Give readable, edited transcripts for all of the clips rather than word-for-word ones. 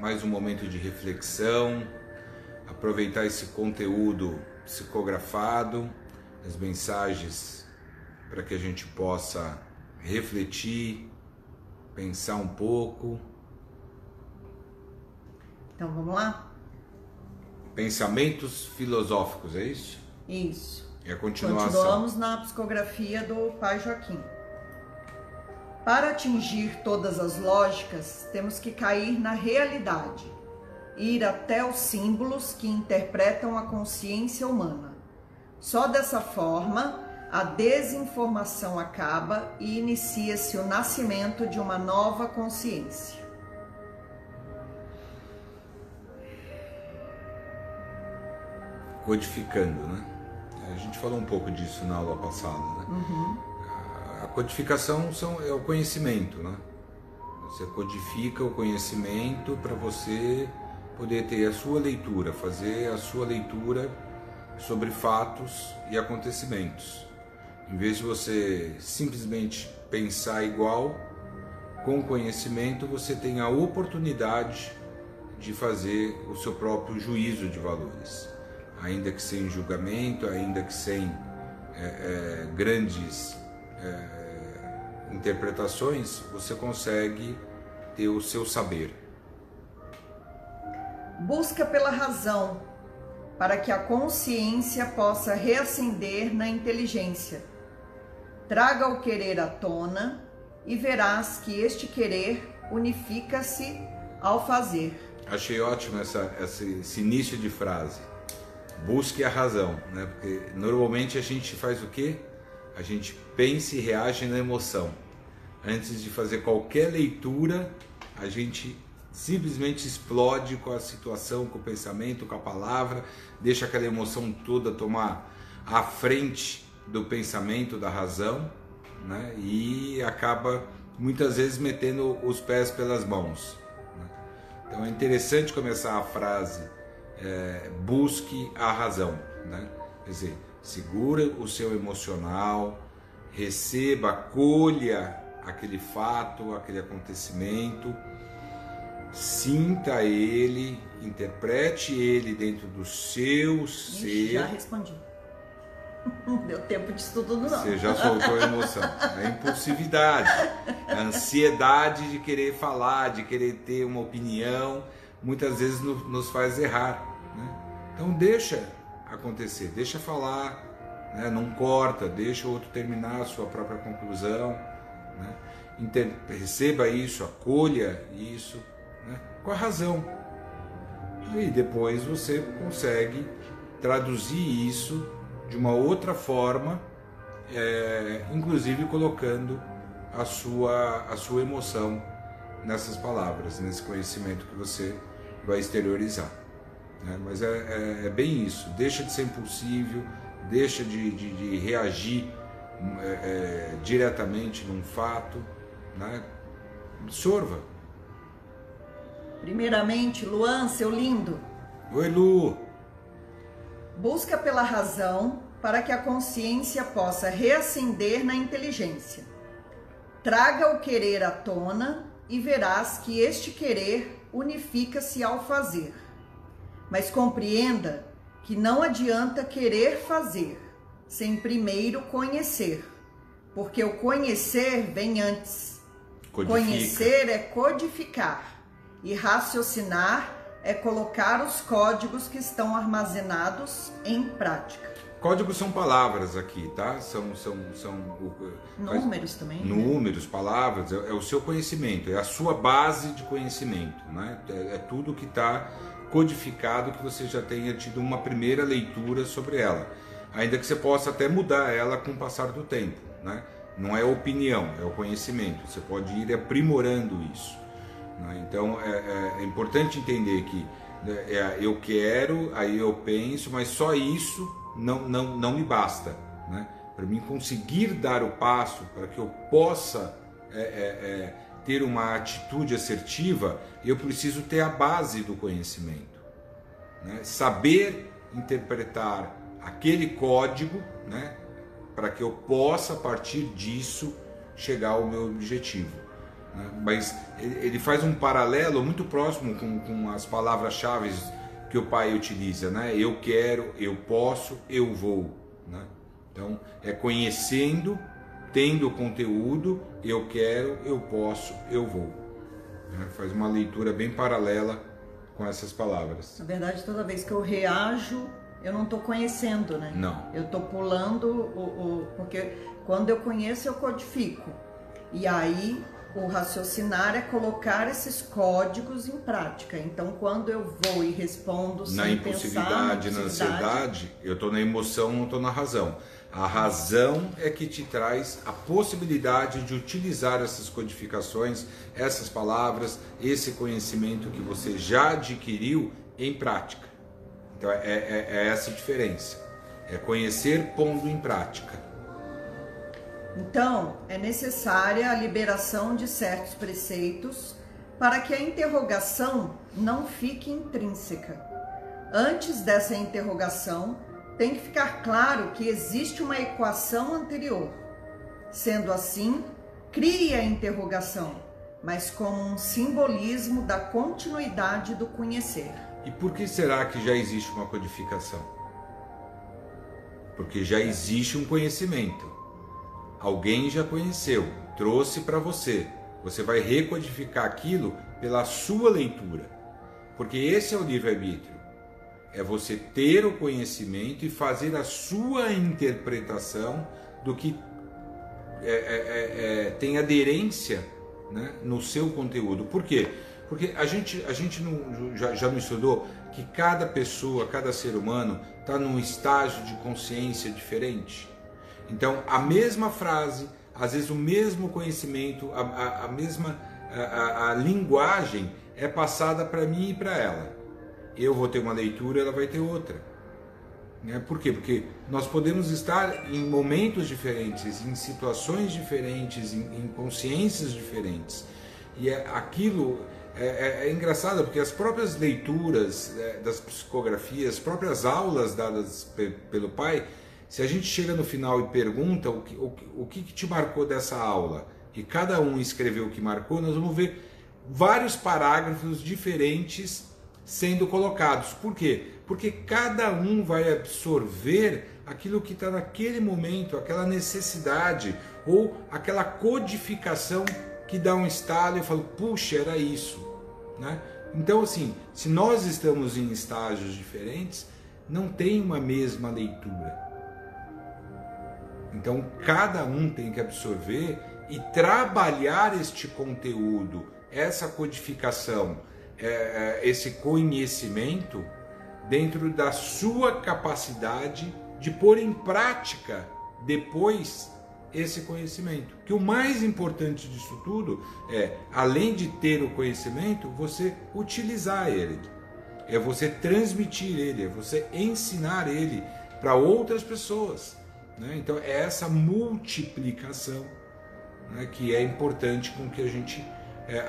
mais um momento de reflexão, aproveitar esse conteúdo psicografado, as mensagens para que a gente possa refletir, pensar um pouco. Então vamos lá? Pensamentos filosóficos, é isso? Isso. É a continuação. Continuamos na psicografia do Pai Joaquim. Para atingir todas as lógicas, temos que cair na realidade, ir até os símbolos que interpretam a consciência humana. Só dessa forma, a desinformação acaba e inicia-se o nascimento de uma nova consciência. Codificando, né? A gente falou um pouco disso na aula passada, né? A codificação é o conhecimento, né? Você codifica o conhecimento para você poder ter a sua leitura, fazer a sua leitura sobre fatos e acontecimentos. Em vez de você simplesmente pensar igual, com o conhecimento você tem a oportunidade de fazer o seu próprio juízo de valores. Ainda que sem julgamento, ainda que sem grandes interpretações, você consegue ter o seu saber. Busca pela razão, para que a consciência possa reacender na inteligência. Traga o querer à tona e verás que este querer unifica-se ao fazer. Achei ótimo esse início de frase. Busque a razão, né? Porque normalmente a gente faz o quê? A gente pensa e reage na emoção. Antes de fazer qualquer leitura, a gente simplesmente explode com a situação, com o pensamento, com a palavra, deixa aquela emoção toda tomar a frente do pensamento, da razão, né? E acaba muitas vezes metendo os pés pelas mãos, né? Então é interessante começar a frase busque a razão, né? Quer dizer, segura o seu emocional, receba, acolha aquele fato, aquele acontecimento, sinta ele, interprete ele dentro do seu ser. Já respondi. Não deu tempo disso tudo não. Você já soltou a emoção. A impulsividade, a ansiedade de querer falar, de querer ter uma opinião, muitas vezes nos faz errar, né? Então deixa acontecer, deixa falar, né? Não corta, deixa o outro terminar a sua própria conclusão, né? Receba isso, acolha isso, né? Com a razão. E depois você consegue traduzir isso de uma outra forma, inclusive colocando a sua emoção nessas palavras, nesse conhecimento que você vai exteriorizar, né? Mas é bem isso, deixa de ser impulsivo, deixa de reagir diretamente num fato, né? Absorva. Primeiramente, Luan, seu lindo. Oi, Lu. Busca pela razão para que a consciência possa reacender na inteligência. Traga o querer à tona e verás que este querer unifica-se ao fazer. Mas compreenda que não adianta querer fazer sem primeiro conhecer, porque o conhecer vem antes. Conhecer é codificar e raciocinar é colocar os códigos que estão armazenados em prática. Códigos são palavras aqui, tá? São números também. Números, né? Palavras, é o seu conhecimento, é a sua base de conhecimento, né? É tudo que está codificado, que você já tenha tido uma primeira leitura sobre ela, ainda que você possa até mudar ela com o passar do tempo, né? Não é opinião, é o conhecimento, você pode ir aprimorando isso, né? Então é importante entender que eu quero, aí eu penso, mas só isso não me basta, né? Para mim conseguir dar o passo, para que eu possa ter uma atitude assertiva, eu preciso ter a base do conhecimento, né? Saber interpretar aquele código, né? Para que eu possa, a partir disso, chegar ao meu objetivo, né? Mas ele faz um paralelo muito próximo com as palavras-chave que o pai utiliza, né? Eu quero, eu posso, eu vou, né? Então é conhecendo, tendo conteúdo, eu quero, eu posso, eu vou, né? Faz uma leitura bem paralela com essas palavras. Na verdade, toda vez que eu reajo, eu não estou conhecendo, né? Não. Eu estou pulando porque quando eu conheço, eu codifico. E aí o raciocinar é colocar esses códigos em prática. Então, quando eu vou e respondo na impulsividade, na ansiedade, eu estou na emoção, não estou na razão. A razão é que te traz a possibilidade de utilizar essas codificações, essas palavras, esse conhecimento que você já adquiriu em prática. Então é essa a diferença. É conhecer pondo em prática. Então, é necessária a liberação de certos preceitos para que a interrogação não fique intrínseca. Antes dessa interrogação, tem que ficar claro que existe uma equação anterior. Sendo assim, crie a interrogação, mas como um simbolismo da continuidade do conhecer. E por que será que já existe uma codificação? Porque já existe um conhecimento. Alguém já conheceu, trouxe para você. Você vai recodificar aquilo pela sua leitura. Porque esse é o livre-arbítrio. É você ter o conhecimento e fazer a sua interpretação do que tem aderência, né, no seu conteúdo. Por quê? Porque a gente já não estudou que cada pessoa, cada ser humano está num estágio de consciência diferente. Então, a mesma frase, às vezes o mesmo conhecimento, a mesma linguagem é passada para mim e para ela. Eu vou ter uma leitura, ela vai ter outra. Né? Por quê? Porque nós podemos estar em momentos diferentes, em situações diferentes, em consciências diferentes. E aquilo é engraçado, porque as próprias leituras das psicografias, as próprias aulas dadas pelo pai, se a gente chega no final e pergunta o que te marcou dessa aula, e cada um escreveu o que marcou, nós vamos ver vários parágrafos diferentes sendo colocados. Por quê? Porque cada um vai absorver aquilo que está naquele momento, aquela necessidade, ou aquela codificação que dá um estalo e fala, puxa, era isso. Né? Então, assim, se nós estamos em estágios diferentes, não tem uma mesma leitura. Então, cada um tem que absorver e trabalhar este conteúdo, essa codificação, esse conhecimento dentro da sua capacidade de pôr em prática depois esse conhecimento. Que o mais importante disso tudo é, além de ter o conhecimento, você utilizar ele. É você transmitir ele, é você ensinar ele para outras pessoas. Né? Então é essa multiplicação, né, que é importante com que a gente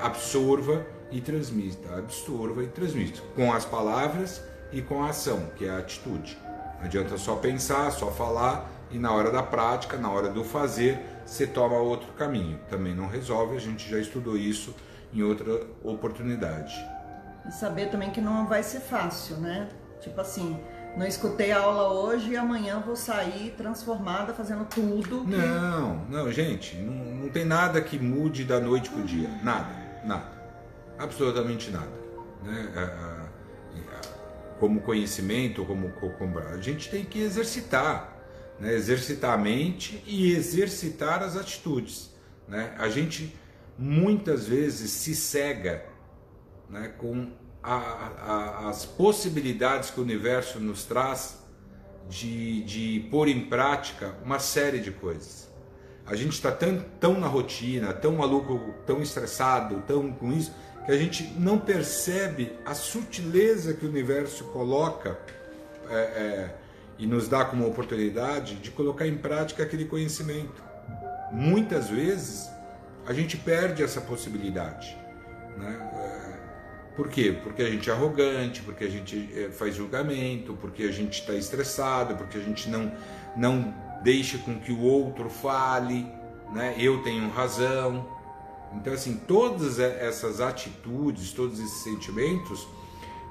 absorva e transmita, com as palavras e com a ação, que é a atitude. Não adianta só pensar, só falar, e na hora da prática, na hora do fazer, você toma outro caminho. Também não resolve, a gente já estudou isso em outra oportunidade. E saber também que não vai ser fácil, né? Tipo assim, não escutei a aula hoje e amanhã vou sair transformada, fazendo tudo. Não, gente, não tem nada que mude da noite para o dia. Nada. Absolutamente nada. Né? Como conhecimento, como a gente tem que exercitar. Né? Exercitar a mente e exercitar as atitudes. Né? A gente muitas vezes se cega, né, com as possibilidades que o universo nos traz de pôr em prática uma série de coisas. A gente está tão na rotina, tão maluco, tão estressado, tão com isso, que a gente não percebe a sutileza que o universo coloca e nos dá como oportunidade de colocar em prática aquele conhecimento. Muitas vezes a gente perde essa possibilidade, né? Por quê? Porque a gente é arrogante, porque a gente faz julgamento, porque a gente está estressado, porque a gente não deixa com que o outro fale, né? Eu tenho razão. Então, assim, todas essas atitudes, todos esses sentimentos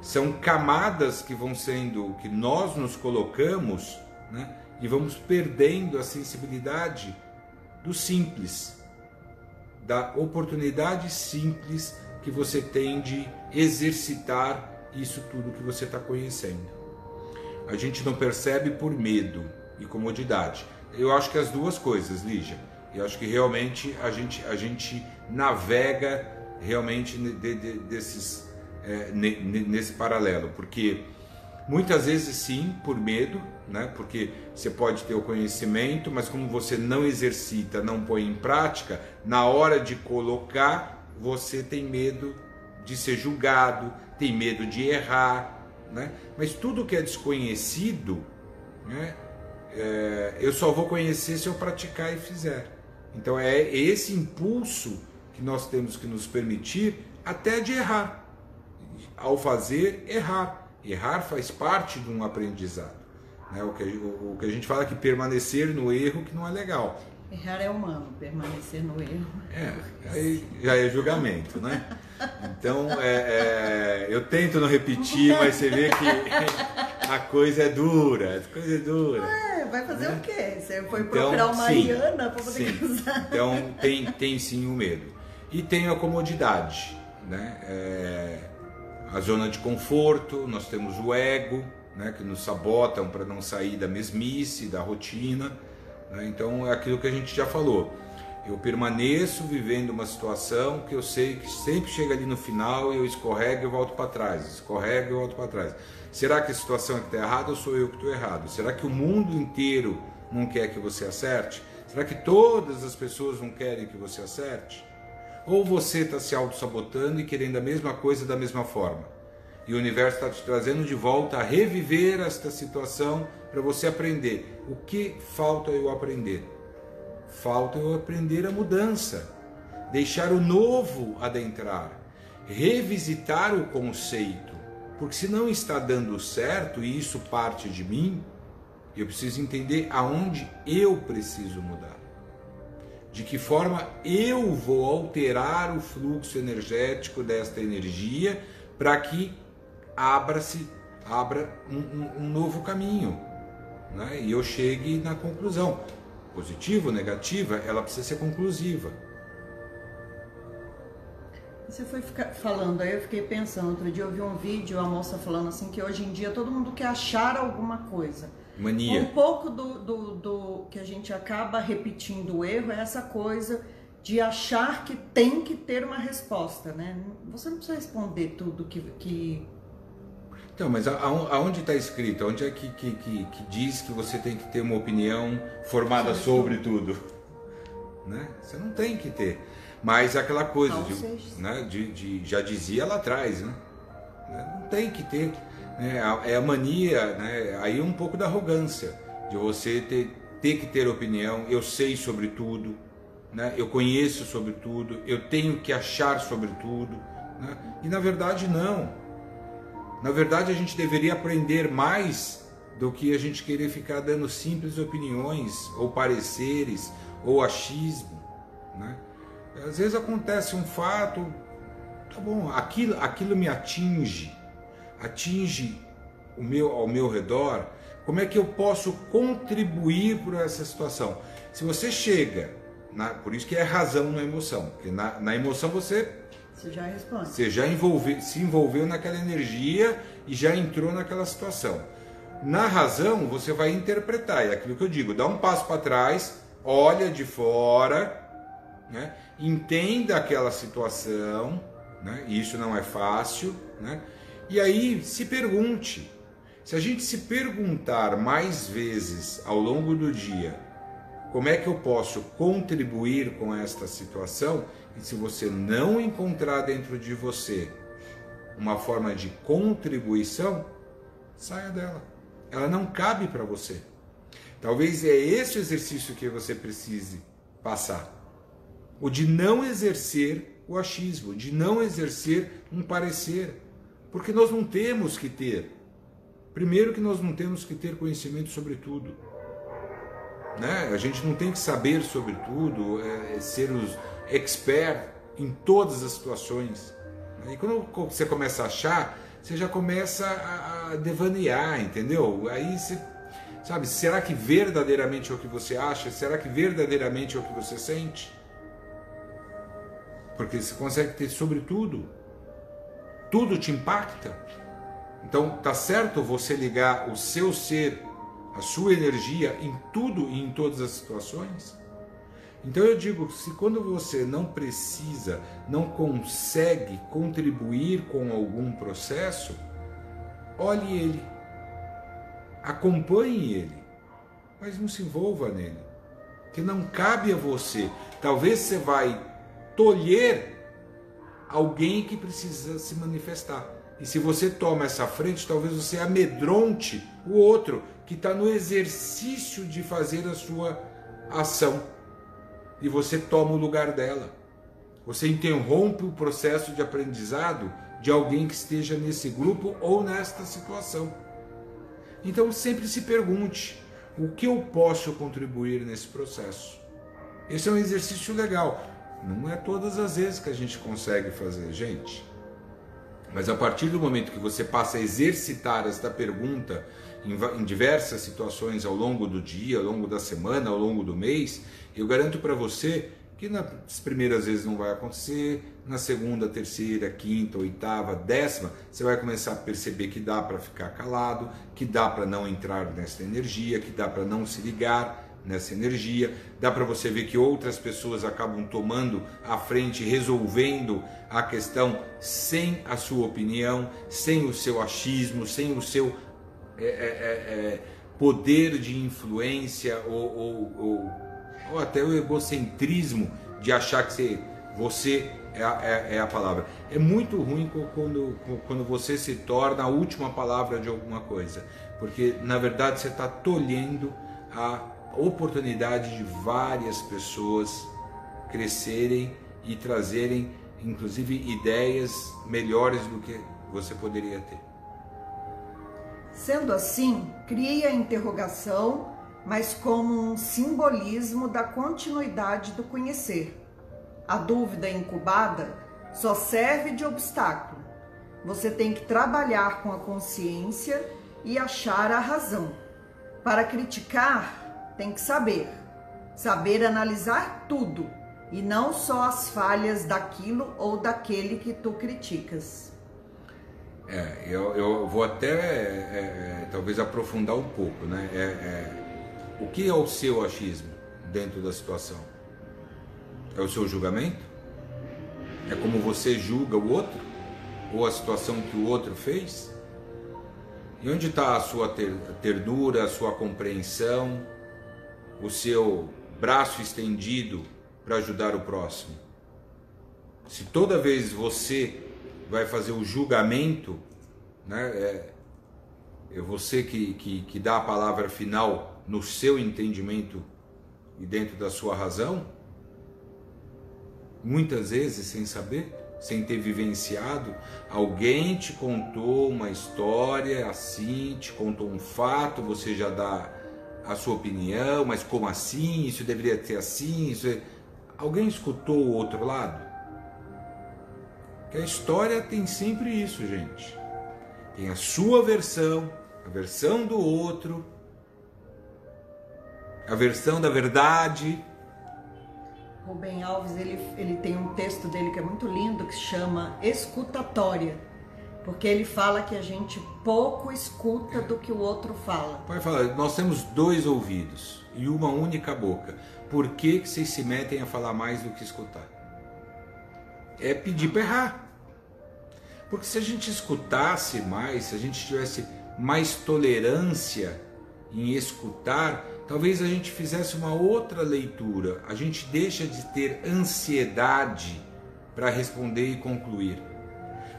são camadas que vão sendo, que nós nos colocamos, né? E vamos perdendo a sensibilidade do simples, da oportunidade simples que você tem de exercitar isso tudo que você está conhecendo. A gente não percebe por medo e comodidade. Eu acho que as duas coisas, Lígia. Eu acho que realmente a gente navega realmente nesse paralelo, porque muitas vezes sim, por medo, né? Porque você pode ter o conhecimento, mas como você não exercita, não põe em prática, na hora de colocar, você tem medo de ser julgado, tem medo de errar, né? Mas tudo que é desconhecido, né? Eu só vou conhecer se eu praticar e fizer. Então é esse impulso que nós temos que nos permitir até de errar. Ao fazer, errar. Errar faz parte de um aprendizado. Né? O que a gente fala é que permanecer no erro que não é legal. Errar é humano, permanecer no erro. Aí já é julgamento, né? Então, eu tento não repetir, mas você vê que a coisa é dura, Vai fazer o quê? Você foi então, procurar uma Mariana para poder casar. Então, tem sim o medo. E tem a comodidade, né? A zona de conforto, nós temos o ego, né? Que nos sabotam para não sair da mesmice, da rotina. Então é aquilo que a gente já falou. Eu permaneço vivendo uma situação que eu sei que sempre chega ali no final e eu escorrego e volto para trás, escorrego e volto para trás. Será que a situação é que está errada ou sou eu que estou errado? Será que o mundo inteiro não quer que você acerte? Será que todas as pessoas não querem que você acerte? Ou você está se auto-sabotando e querendo a mesma coisa da mesma forma? E o universo está te trazendo de volta a reviver esta situação para você aprender. O que falta eu aprender? Falta eu aprender a mudança, deixar o novo adentrar, revisitar o conceito, porque se não está dando certo e isso parte de mim, eu preciso entender aonde eu preciso mudar, de que forma eu vou alterar o fluxo energético desta energia para que abra um novo caminho, né? E eu chegue na conclusão. Positiva ou negativa, ela precisa ser conclusiva. Você foi falando, aí eu fiquei pensando, outro dia eu vi um vídeo, a moça falando assim, que hoje em dia todo mundo quer achar alguma coisa. Mania. Um pouco do que a gente acaba repetindo o erro é essa coisa de achar que tem que ter uma resposta, né? Você não precisa responder tudo que... Então, mas aonde está escrito? Onde é que diz que você tem que ter uma opinião formada sobre tudo? Né? Você não tem que ter. Mas aquela coisa, já dizia lá atrás, né? Não tem que ter. Né? É a mania, né? Aí um pouco da arrogância, de você ter que ter opinião. Eu sei sobre tudo, né? Eu conheço sobre tudo, eu tenho que achar sobre tudo. Né? E na verdade não. Na verdade, a gente deveria aprender mais do que a gente querer ficar dando simples opiniões, ou pareceres, ou achismo, né? Às vezes acontece um fato, tá bom, aquilo me atinge ao meu redor, como é que eu posso contribuir para essa situação? Se você chega, por isso que é razão na emoção, porque na emoção você já responde. Você já se envolveu naquela energia e já entrou naquela situação. Na razão, você vai interpretar, é aquilo que eu digo, dá um passo para trás, olha de fora, né? Entenda aquela situação, né? E isso não é fácil, né? E aí se pergunte. Se a gente se perguntar mais vezes ao longo do dia, como é que eu posso contribuir com esta situação? E se você não encontrar dentro de você uma forma de contribuição, saia dela. Ela não cabe para você. Talvez é esse o exercício que você precise passar. O de não exercer o achismo, de não exercer um parecer. Porque nós não temos que ter. Primeiro que nós não temos que ter conhecimento sobre tudo. Né? A gente não tem que saber sobre tudo, ser os expert em todas as situações. E quando você começa a achar, você já começa a devanear, entendeu? Aí você, sabe, será que verdadeiramente é o que você acha? Será que verdadeiramente é o que você sente? Porque você consegue ter sobre tudo. Tudo te impacta. Então, tá certo você ligar o seu ser, a sua energia em tudo e em todas as situações? Então eu digo, se quando você não precisa, não consegue contribuir com algum processo, olhe ele, acompanhe ele, mas não se envolva nele, que não cabe a você. Talvez você vai tolher alguém que precisa se manifestar. E se você toma essa frente, talvez você amedronte o outro que está no exercício de fazer a sua ação. E você toma o lugar dela. Você interrompe o processo de aprendizado de alguém que esteja nesse grupo ou nesta situação. Então sempre se pergunte, o que eu posso contribuir nesse processo? Esse é um exercício legal. Não é todas as vezes que a gente consegue fazer, gente. Mas a partir do momento que você passa a exercitar esta pergunta em diversas situações ao longo do dia, ao longo da semana, ao longo do mês, eu garanto para você que nas primeiras vezes não vai acontecer, na segunda, terceira, quinta, oitava, décima, você vai começar a perceber que dá para ficar calado, que dá para não entrar nessa energia, que dá para não se ligar nessa energia, dá para você ver que outras pessoas acabam tomando a frente, resolvendo a questão sem a sua opinião, sem o seu achismo, sem o seu poder de influência ou até o egocentrismo de achar que você é a palavra. É muito ruim quando você se torna a última palavra de alguma coisa, porque na verdade você está tolhendo a oportunidade de várias pessoas crescerem e trazerem inclusive ideias melhores do que você poderia ter. Sendo assim, crie a interrogação, mas como um simbolismo da continuidade do conhecer. A dúvida incubada só serve de obstáculo. Você tem que trabalhar com a consciência e achar a razão. Para criticar, tem que saber analisar tudo, e não só as falhas daquilo ou daquele que tu criticas. Eu vou até talvez aprofundar um pouco, né? O que é o seu achismo dentro da situação? É o seu julgamento? É como você julga o outro? Ou a situação que o outro fez? E onde está a sua ternura, a sua compreensão, o seu braço estendido para ajudar o próximo? Se toda vez você vai fazer o julgamento, né, é você que dá a palavra final no seu entendimento e dentro da sua razão, muitas vezes sem saber, sem ter vivenciado, alguém te contou uma história assim, te contou um fato, você já dá a sua opinião, mas como assim? Isso deveria ser assim? Alguém escutou o outro lado? Que a história tem sempre isso, gente. Tem a sua versão, a versão do outro, a versão da verdade. Rubem Alves, ele tem um texto dele que é muito lindo, que se chama Escutatória, porque ele fala que a gente pouco escuta do que o outro fala. Pode falar, nós temos 2 ouvidos e uma única boca. Por que vocês se metem a falar mais do que escutar? É pedir para errar. Porque se a gente escutasse mais, se a gente tivesse mais tolerância em escutar, talvez a gente fizesse uma outra leitura. A gente deixa de ter ansiedade para responder e concluir.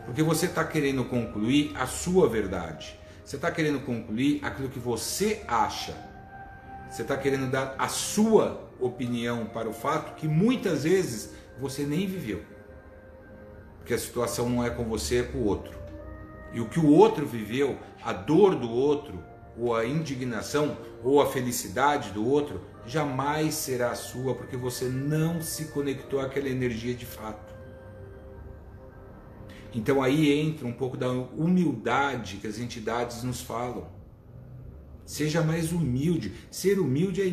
Porque você está querendo concluir a sua verdade. Você está querendo concluir aquilo que você acha. Você está querendo dar a sua opinião para o fato que muitas vezes você nem viveu. Porque a situação não é com você, é com o outro. E o que o outro viveu, a dor do outro, ou a indignação, ou a felicidade do outro, jamais será sua, porque você não se conectou àquela energia de fato. Então aí entra um pouco da humildade que as entidades nos falam. Seja mais humilde. Ser humilde é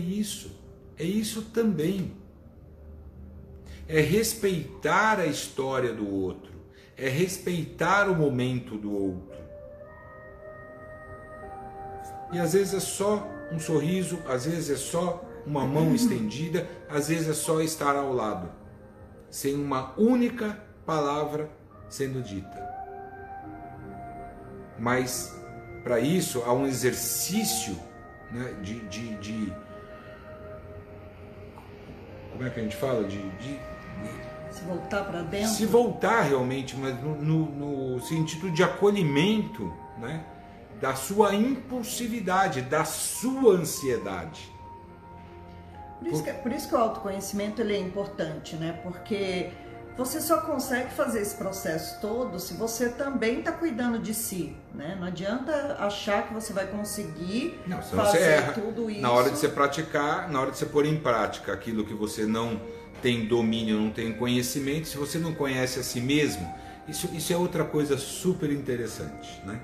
isso também. É respeitar a história do outro, é respeitar o momento do outro. E às vezes é só um sorriso, às vezes é só uma mão estendida, às vezes é só estar ao lado, sem uma única palavra sendo dita. Mas para isso há um exercício, né, como é que a gente fala? Se voltar para dentro. Se voltar realmente, mas no sentido de acolhimento, né, da sua impulsividade, da sua ansiedade. Por isso que o autoconhecimento ele é importante, né? Porque você só consegue fazer esse processo todo se você também está cuidando de si, né? Não adianta achar que você vai conseguir fazer tudo isso. Na hora de você praticar, na hora de você pôr em prática aquilo que você não tem domínio, não tem conhecimento, se você não conhece a si mesmo, isso é outra coisa super interessante, né?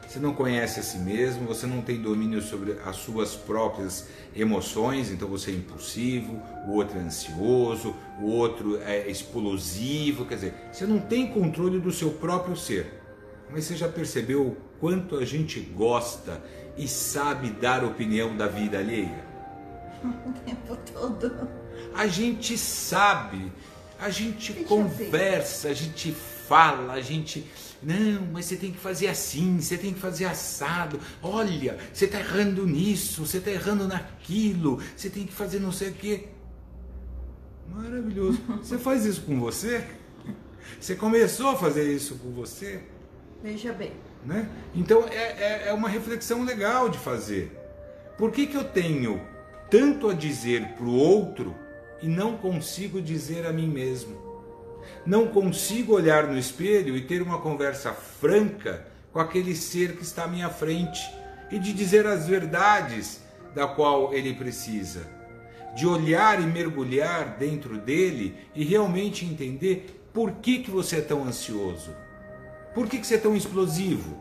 Você não conhece a si mesmo, você não tem domínio sobre as suas próprias emoções, então você é impulsivo, o outro é ansioso, o outro é explosivo, quer dizer, você não tem controle do seu próprio ser. Mas você já percebeu o quanto a gente gosta e sabe dar opinião da vida alheia? O tempo todo. A gente sabe, a gente conversa, a gente fala, a gente... Não, mas você tem que fazer assim, você tem que fazer assado. Olha, você está errando nisso, você está errando naquilo, você tem que fazer não sei o quê. Maravilhoso. Você faz isso com você? Você começou a fazer isso com você? Veja bem. Né? Então é uma reflexão legal de fazer. Por que eu tenho tanto a dizer para o outro e não consigo dizer a mim mesmo? Não consigo olhar no espelho e ter uma conversa franca com aquele ser que está à minha frente e de dizer as verdades da qual ele precisa, de olhar e mergulhar dentro dele e realmente entender por que você é tão ansioso, por que você é tão explosivo,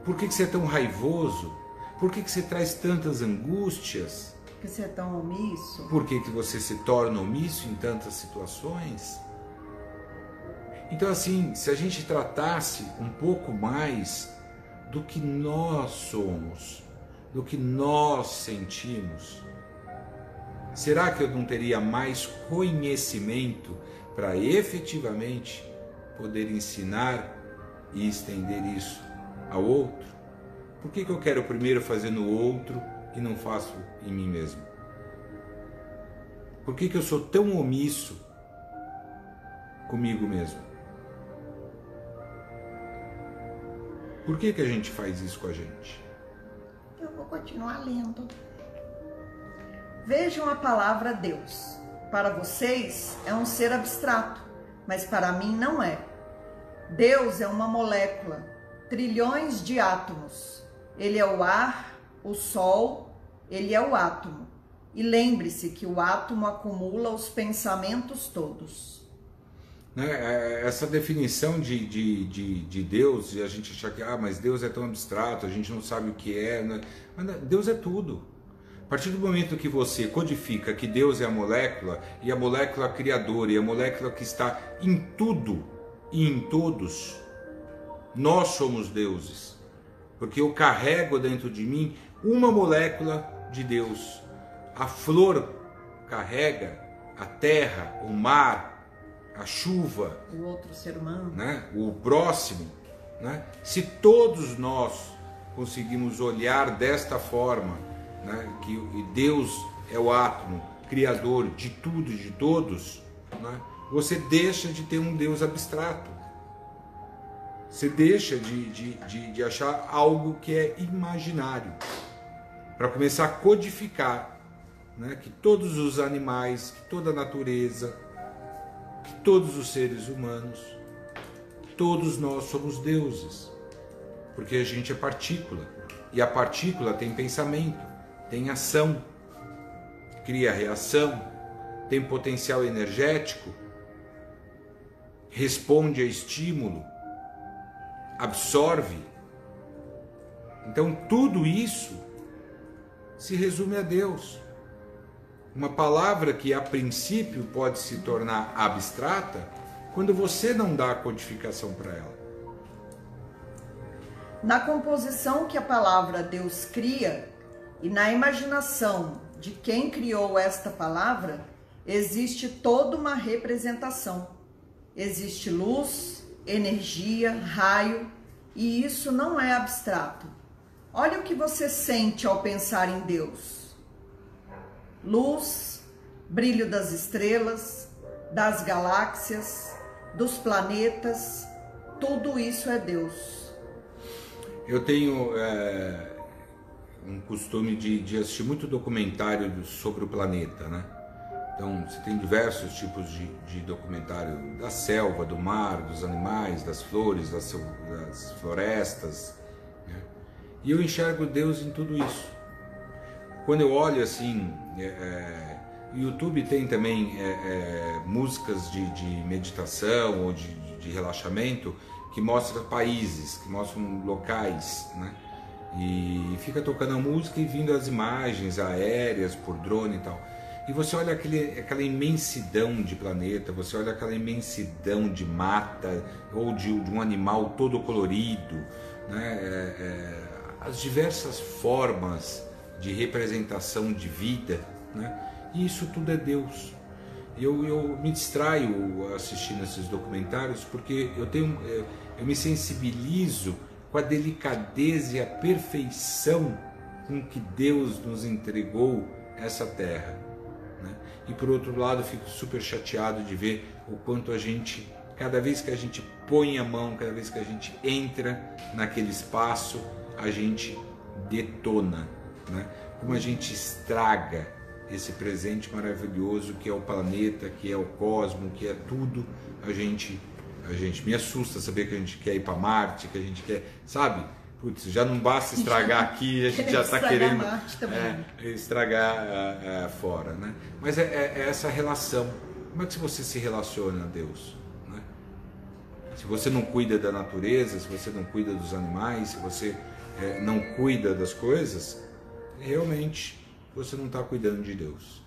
por que você é tão raivoso, por que você traz tantas angústias. Por que você é tão omisso? Por que você se torna omisso em tantas situações? Então, assim, se a gente tratasse um pouco mais do que nós somos, do que nós sentimos, será que eu não teria mais conhecimento para efetivamente poder ensinar e estender isso ao outro? Por que eu quero primeiro fazer no outro e não faço em mim mesmo? Por que eu sou tão omisso comigo mesmo? Por que a gente faz isso com a gente? Eu vou continuar lendo. Vejam a palavra Deus. Para vocês é um ser abstrato, mas para mim não é. Deus é uma molécula, trilhões de átomos. Ele é o ar, o sol, ele é o átomo. E lembre-se que o átomo acumula os pensamentos todos. Essa definição de Deus, e a gente achar que mas Deus é tão abstrato, a gente não sabe o que é. Né? Mas Deus é tudo. A partir do momento que você codifica que Deus é a molécula, e a molécula criadora, e a molécula que está em tudo e em todos, nós somos deuses. Porque eu carrego dentro de mim uma molécula de Deus. A flor carrega a terra, o mar, a chuva. O outro ser humano. Né? O próximo. Né? Se todos nós conseguimos olhar desta forma, né? Que Deus é o átomo, criador de tudo e de todos, né? Você deixa de ter um Deus abstrato. Você deixa de achar algo que é imaginário, para começar a codificar, né, que todos os animais, que toda a natureza, que todos os seres humanos, todos nós somos deuses, porque a gente é partícula, e a partícula tem pensamento, tem ação, cria reação, tem potencial energético. responde a estímulo, absorve. Então tudo isso se resume a Deus. Uma palavra que a princípio pode se tornar abstrata quando você não dá a codificação para ela. Na composição que a palavra Deus cria e na imaginação de quem criou esta palavra, existe toda uma representação. Existe luz, energia, raio, e isso não é abstrato. Olha o que você sente ao pensar em Deus. Luz, brilho das estrelas, das galáxias, dos planetas, tudo isso é Deus. Eu tenho um costume de assistir muito documentário sobre o planeta, né? Então, você tem diversos tipos de documentário da selva, do mar, dos animais, das flores, das florestas, né? E eu enxergo Deus em tudo isso. Quando eu olho assim, o YouTube tem também músicas de meditação ou de relaxamento que mostram países, que mostram locais, né? E fica tocando a música e vindo as imagens aéreas por drone e tal. E você olha aquela imensidão de planeta, você olha aquela imensidão de mata ou de um animal todo colorido, né? As diversas formas de representação de vida, né? E isso tudo é Deus. Eu me distraio assistindo esses documentários porque eu me sensibilizo com a delicadeza e a perfeição com que Deus nos entregou essa terra, né? E por outro lado, fico super chateado de ver o quanto a gente, cada vez que a gente põe a mão, cada vez que a gente entra naquele espaço, a gente detona, né? Como a gente estraga esse presente maravilhoso que é o planeta, que é o cosmos, que é tudo. A gente me assusta saber que a gente quer ir para Marte, que a gente quer, sabe? Putz, já não basta estragar aqui, a gente já está querendo estragar fora, né? Mas é essa relação. Como é que você se relaciona a Deus, né? Se você não cuida da natureza, se você não cuida dos animais, se você não cuida das coisas, realmente você não está cuidando de Deus.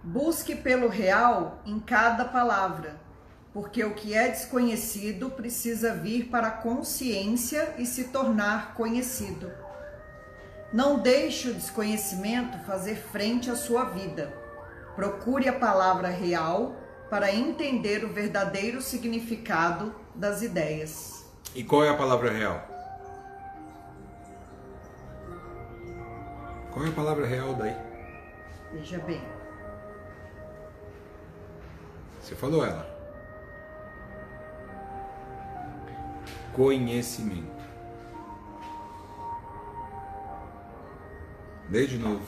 Busque pelo real em cada palavra, porque o que é desconhecido precisa vir para a consciência e se tornar conhecido. Não deixe o desconhecimento fazer frente à sua vida. Procure a palavra real para entender o verdadeiro significado das ideias. E qual é a palavra real? Qual é a palavra real daí? Veja bem. Você falou ela. Conhecimento. Lê de novo.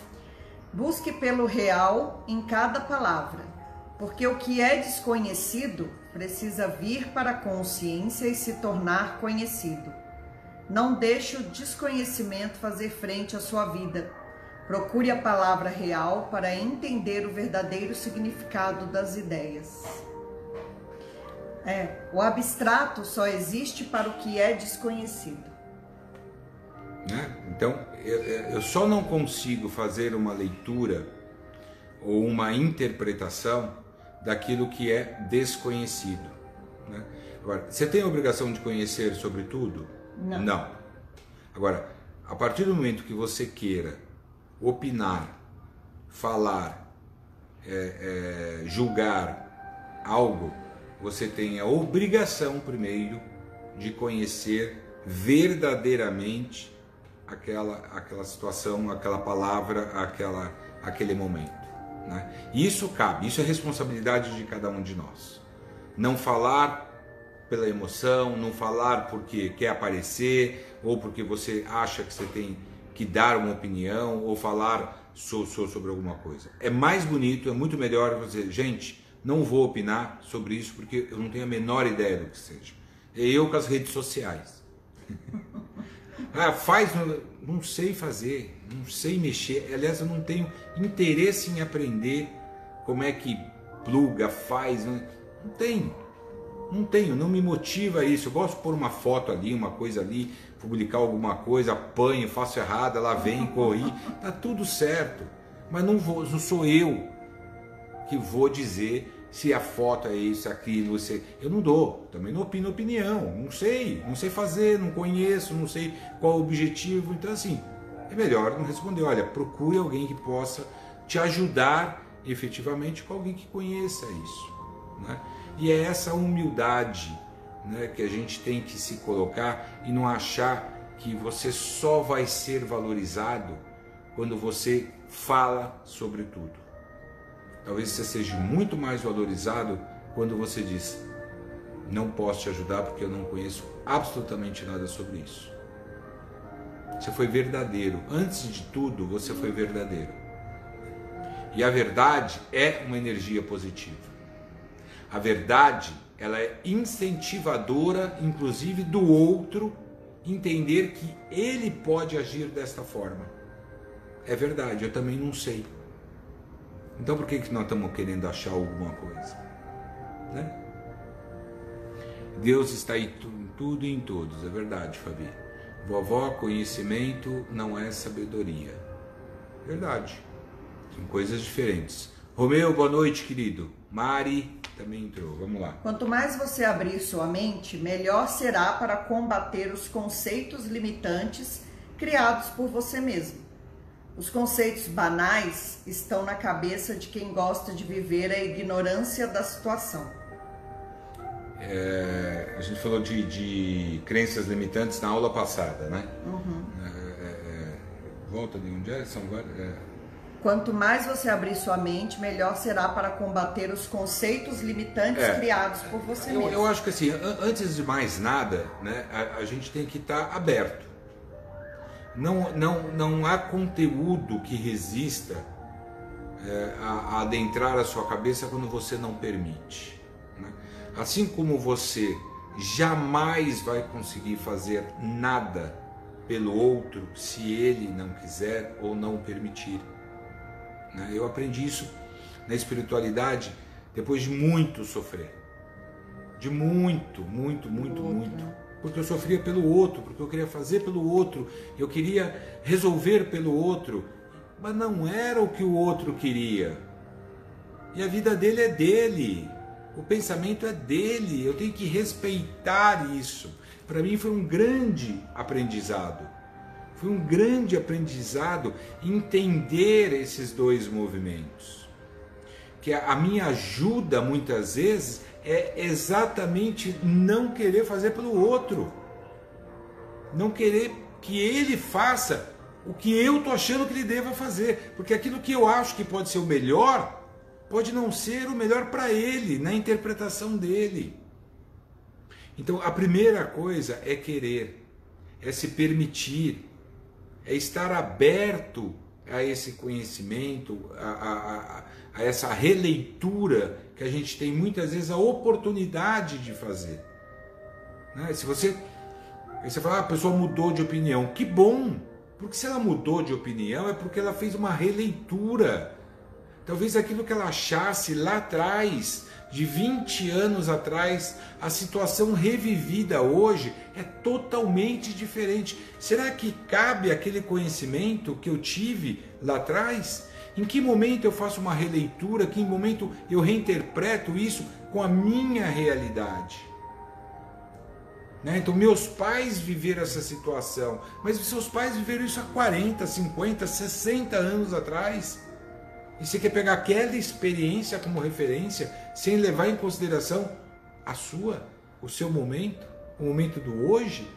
Busque pelo real em cada palavra, porque o que é desconhecido precisa vir para a consciência e se tornar conhecido. Não deixe o desconhecimento fazer frente à sua vida. Procure a palavra real para entender o verdadeiro significado das ideias. O abstrato só existe para o que é desconhecido. Né? Então, eu só não consigo fazer uma leitura ou uma interpretação daquilo que é desconhecido, né? Agora, você tem a obrigação de conhecer sobre tudo? Não. Agora, a partir do momento que você queira opinar, falar, julgar algo, você tem a obrigação primeiro de conhecer verdadeiramente aquela situação, aquela palavra, aquele momento, né? Isso cabe, isso é responsabilidade de cada um de nós. Não falar pela emoção, não falar porque quer aparecer ou porque você acha que você tem que dar uma opinião ou falar sobre alguma coisa. É mais bonito, é muito melhor você dizer, gente, não vou opinar sobre isso porque eu não tenho a menor ideia do que seja. Eu com as redes sociais. Não sei fazer, não sei mexer. Aliás, eu não tenho interesse em aprender como é que pluga, faz. Não tenho. Não tenho, não me motiva isso. Eu gosto de pôr uma foto ali, uma coisa ali, publicar alguma coisa, apanho, faço errado, ela vem, corri, tá tudo certo. Mas não sou eu que vou dizer se a foto é isso, aquilo, eu não dou, também não opino opinião, não sei fazer, não conheço, não sei qual o objetivo, então assim, é melhor não responder. Olha, procure alguém que possa te ajudar efetivamente, com alguém que conheça isso, né? E é essa humildade, né, que a gente tem que se colocar e não achar que você só vai ser valorizado quando você fala sobre tudo. Talvez você seja muito mais valorizado quando você diz: não posso te ajudar porque eu não conheço absolutamente nada sobre isso. Você foi verdadeiro. Antes de tudo, você foi verdadeiro. E a verdade é uma energia positiva. A verdade, ela é incentivadora, inclusive, do outro entender que ele pode agir desta forma. É verdade, eu também não sei. Então por que nós estamos querendo achar alguma coisa? Né? Deus está em tudo e em todos, é verdade, Fabi. Vovó, conhecimento não é sabedoria. Verdade. São coisas diferentes. Romeu, boa noite, querido. Mari também entrou, vamos lá. Quanto mais você abrir sua mente, melhor será para combater os conceitos limitantes criados por você mesmo. Os conceitos banais estão na cabeça de quem gosta de viver a ignorância da situação. A gente falou de crenças limitantes na aula passada, né? Uhum. Volta de onde é? São várias. Quanto mais você abrir sua mente, melhor será para combater os conceitos limitantes criados por você mesmo. Eu acho que assim, antes de mais nada, né, a gente tem que estar aberto. Não há conteúdo que resista a adentrar a sua cabeça quando você não permite, né? Assim como você jamais vai conseguir fazer nada pelo outro se ele não quiser ou não permitir, né? Eu aprendi isso na espiritualidade depois de muito sofrer, de muito. Porque eu sofria pelo outro, porque eu queria fazer pelo outro, eu queria resolver pelo outro, mas não era o que o outro queria. E a vida dele é dele, o pensamento é dele, eu tenho que respeitar isso. Para mim foi um grande aprendizado. Foi um grande aprendizado entender esses dois movimentos. Que a minha ajuda muitas vezes é exatamente não querer fazer pelo outro. Não querer que ele faça o que eu estou achando que ele deva fazer. Porque aquilo que eu acho que pode ser o melhor, pode não ser o melhor para ele, na interpretação dele. Então a primeira coisa é querer, é se permitir, é estar aberto a esse conhecimento, a essa releitura que a gente tem muitas vezes a oportunidade de fazer, né? Se você fala, a pessoa mudou de opinião, que bom, porque se ela mudou de opinião é porque ela fez uma releitura. Talvez aquilo que ela achasse lá atrás, de 20 anos atrás, a situação revivida hoje é totalmente diferente. Será que cabe aquele conhecimento que eu tive lá atrás? Em que momento eu faço uma releitura? Em que momento eu reinterpreto isso com a minha realidade? Né? Então meus pais viveram essa situação, mas seus pais viveram isso há 40, 50, 60 anos atrás. E você quer pegar aquela experiência como referência, sem levar em consideração o seu momento, o momento do hoje?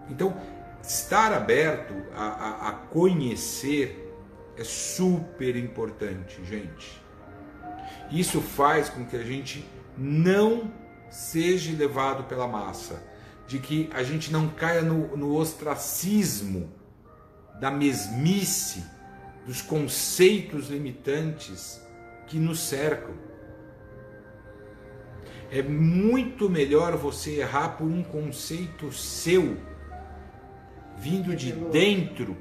Então, estar aberto a conhecer é super importante, gente. Isso faz com que a gente não seja levado pela massa, de que a gente não caia no ostracismo da mesmice, dos conceitos limitantes que nos cercam. É muito melhor você errar por um conceito seu, vindo de dentro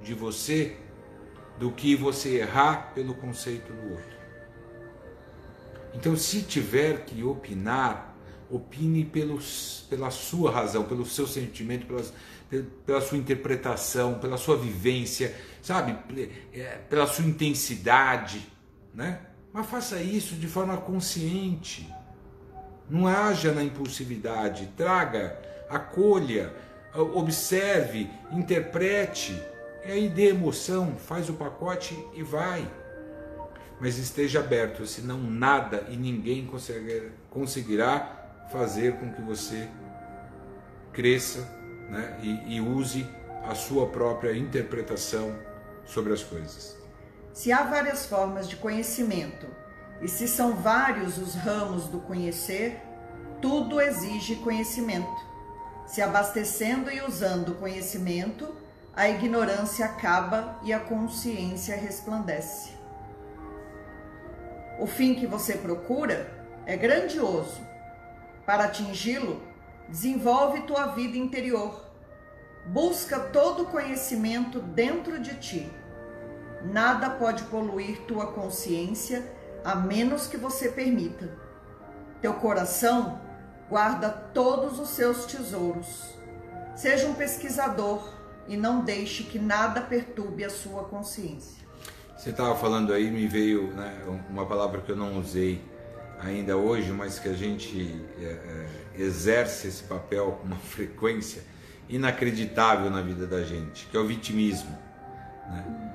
de você, do que você errar pelo conceito do outro. Então, se tiver que opinar, opine pela sua razão, pelo seu sentimento, pela sua interpretação, pela sua vivência, sabe? Pela sua intensidade, né? Mas faça isso de forma consciente. Não haja na impulsividade. Traga, acolha, observe, interprete. E aí dê emoção, faz o pacote e vai. Mas esteja aberto, senão nada e ninguém conseguirá fazer com que você cresça, né, e use a sua própria interpretação sobre as coisas. Se há várias formas de conhecimento e se são vários os ramos do conhecer, tudo exige conhecimento. Se abastecendo e usando o conhecimento, a ignorância acaba e a consciência resplandece. O fim que você procura é grandioso. Para atingi-lo, desenvolve tua vida interior. Busca todo o conhecimento dentro de ti. Nada pode poluir tua consciência, a menos que você permita. Teu coração guarda todos os seus tesouros. Seja um pesquisador e não deixe que nada perturbe a sua consciência. Você estava falando aí, me veio, né, uma palavra que eu não usei ainda hoje, mas que a gente exerce esse papel com uma frequência inacreditável na vida da gente, que é o vitimismo, né?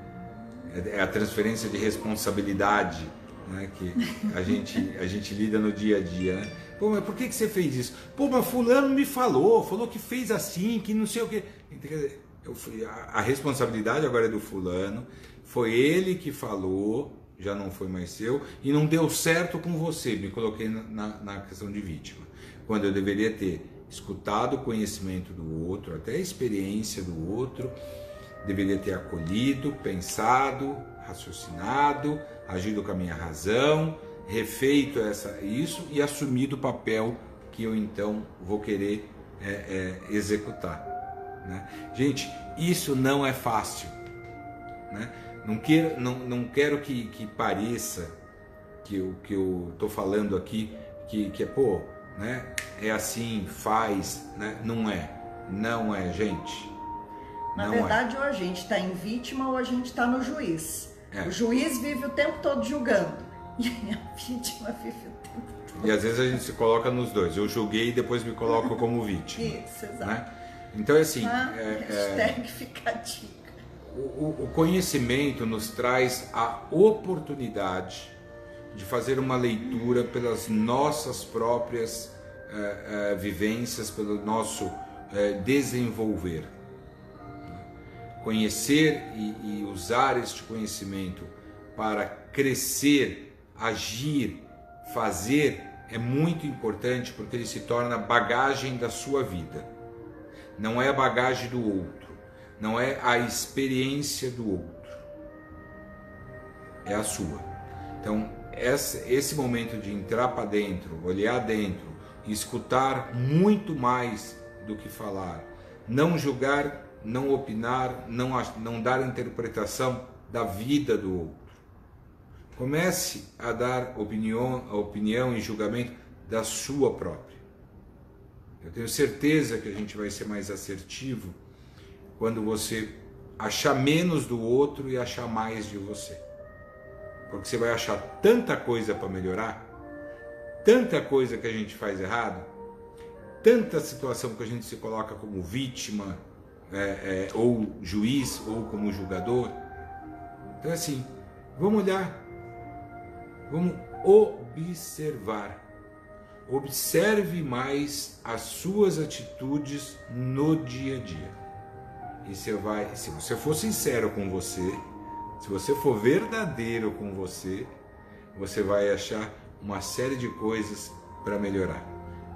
É a transferência de responsabilidade, né, que a gente lida no dia a dia, né? Pô, mas por que você fez isso? Pô, mas fulano me falou que fez assim, que não sei o que. A responsabilidade agora é do fulano, foi ele que falou, já não foi mais seu, e não deu certo com você, me coloquei na questão de vítima, quando eu deveria ter escutado o conhecimento do outro, até a experiência do outro, deveria ter acolhido, pensado, raciocinado, agido com a minha razão, refeito isso e assumido o papel que eu então vou querer executar, né? Gente, isso não é fácil, né? Não quero que pareça que eu estou falando aqui que é, pô, né, é assim, faz, né? Não é, gente. Na verdade, ou a gente está em vítima ou a gente está no juiz. O juiz vive o tempo todo julgando e a vítima vive o tempo todo. E às vezes a gente se coloca nos dois. Eu julguei e depois me coloco como vítima. Isso, exato. Né? Então é assim. Hashtag fica a dica. O conhecimento nos traz a oportunidade de fazer uma leitura pelas nossas próprias vivências, pelo nosso desenvolver. Conhecer e usar este conhecimento para crescer, agir, fazer é muito importante, porque ele se torna bagagem da sua vida. Não é a bagagem do outro, não é a experiência do outro, é a sua. Então, esse momento de entrar para dentro, olhar dentro, escutar muito mais do que falar, não julgar, não opinar, não dar interpretação da vida do outro. Comece a dar opinião e julgamento da sua própria. Eu tenho certeza que a gente vai ser mais assertivo quando você achar menos do outro e achar mais de você. Porque você vai achar tanta coisa para melhorar, tanta coisa que a gente faz errado, tanta situação que a gente se coloca como vítima, ou juiz, ou como julgador. Então assim, vamos olhar, vamos observar. Observe mais as suas atitudes no dia a dia. E você vai, se você for sincero com você, se você for verdadeiro com você, você vai achar uma série de coisas para melhorar.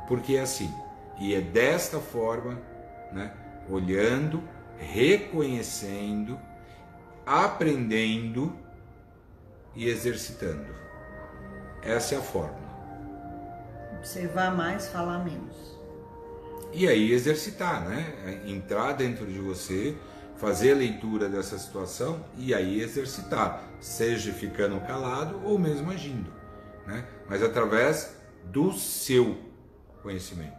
Porque é assim, e é desta forma, né? Olhando, reconhecendo, aprendendo e exercitando. Essa é a fórmula. Observar mais, falar menos. E aí exercitar, né? Entrar dentro de você, fazer a leitura dessa situação e aí exercitar, seja ficando calado ou mesmo agindo, né? mas através do seu conhecimento.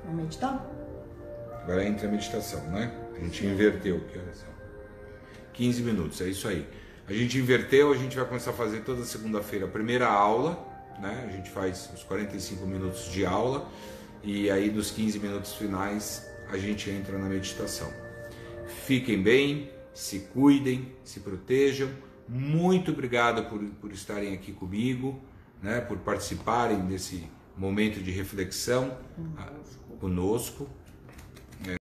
Vamos meditar? Agora entra a meditação, né? A gente inverteu. Que horas são? 15 minutos, é isso aí. A gente inverteu, a gente vai começar a fazer toda segunda-feira a primeira aula, né? A gente faz os 45 minutos de aula e aí dos 15 minutos finais a gente entra na meditação. Fiquem bem, se cuidem, se protejam. Muito obrigado por estarem aqui comigo, né? Por participarem desse momento de reflexão conosco.